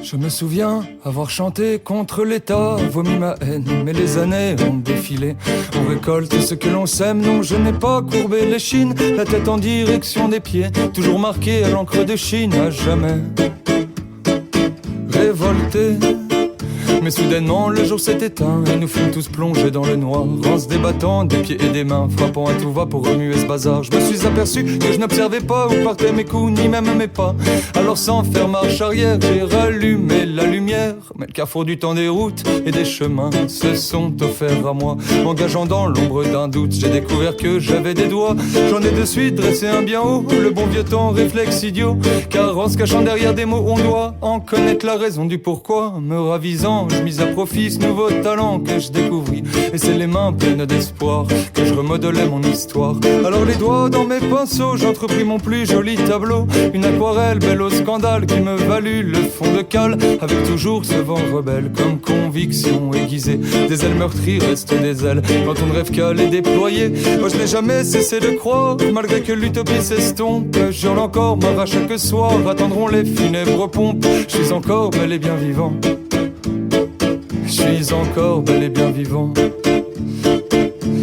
Je me souviens avoir chanté contre l'État, vomi ma haine, mais les années ont défilé. On récolte ce que l'on sème, non je n'ai pas courbé l'échine, la tête en direction des pieds, toujours marqué à l'encre de Chine, à jamais révolté. Mais soudainement le jour s'est éteint et nous fûmes tous plongés dans le noir, en se débattant des pieds et des mains, frappant à tout va pour remuer ce bazar. Je me suis aperçu que je n'observais pas où partaient mes coups, ni même mes pas. Alors sans faire marche arrière, j'ai rallumé la lumière. Mais le carrefour du temps des routes et des chemins se sont offerts à moi. M'engageant dans l'ombre d'un doute, j'ai découvert que j'avais des doigts. J'en ai de suite dressé un bien haut, le bon vieux temps réflexe idiot. Car en se cachant derrière des mots, on doit en connaître la raison du pourquoi. Me ravisant, je mis à profit ce nouveau talent que je découvris. Et c'est les mains pleines d'espoir que je remodelais mon histoire. Alors les doigts dans mes pinceaux, j'entrepris mon plus joli tableau. Une aquarelle belle au scandale qui me valut le fond de cale. Avec toujours ce vent rebelle comme conviction aiguisée. Des ailes meurtries restent des ailes quand on ne rêve qu'à les déployer. Moi je n'ai jamais cessé de croire, malgré que l'utopie s'estompe. J'hurle encore, m'arrache chaque soir, attendront les funèbres pompes. Je suis encore bel et bien vivant. Je suis encore bel et bien vivant.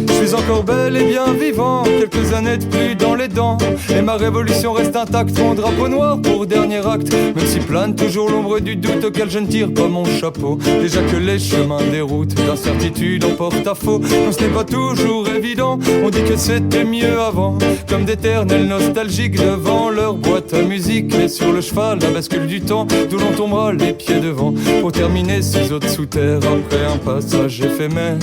Je suis encore bel et bien vivant, quelques années de plus dans les dents. Et ma révolution reste intacte, mon drapeau noir pour dernier acte. Même si plane toujours l'ombre du doute auquel je ne tire pas mon chapeau. Déjà que les chemins des routes d'incertitude en porte-à-faux. Non, ce n'est pas toujours évident, on dit que c'était mieux avant. Comme d'éternels nostalgiques devant leur boîte à musique. Mais sur le cheval, la bascule du temps, d'où l'on tombera les pieds devant. Pour terminer ces autres sous terre après un passage éphémère.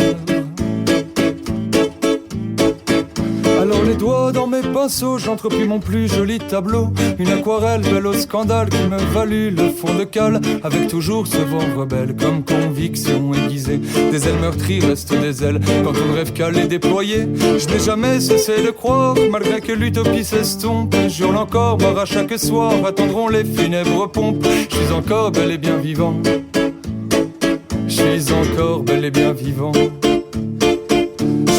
Alors les doigts dans mes pinceaux, j'entrepris mon plus joli tableau. Une aquarelle belle au scandale qui me valut le fond de cale. Avec toujours ce vent rebelle comme conviction aiguisée. Des ailes meurtries restent des ailes quand on ne rêve qu'à les déployer. Je n'ai jamais cessé de croire, malgré que l'utopie s'estompe. J'hurle encore, m'arrache chaque soir, attendront les funèbres pompes. Je suis encore bel et bien vivant. Je suis encore bel et bien vivant.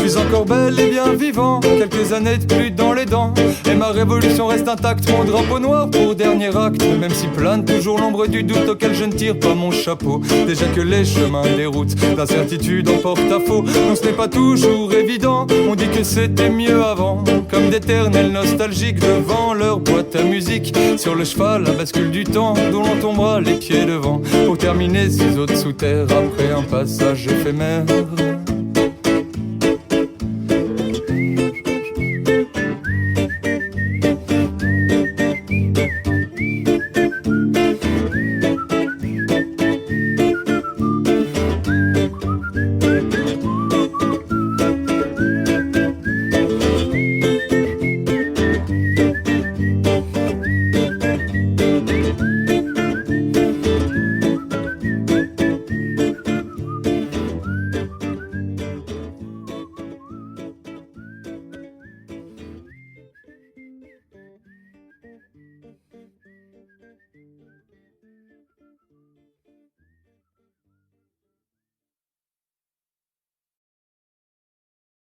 Je suis encore bel et bien vivant, quelques années de plus dans les dents. Et ma révolution reste intacte, mon drapeau noir pour dernier acte. Même si plane toujours l'ombre du doute auquel je ne tire pas mon chapeau. Déjà que les chemins des routes d'incertitude en porte-à-faux. Non, ce n'est pas toujours évident, on dit que c'était mieux avant. Comme d'éternels nostalgiques devant leur boîte à musique. Sur le cheval, la bascule du temps, dont l'on tombera les pieds devant. Pour terminer ces autres sous terre après un passage éphémère.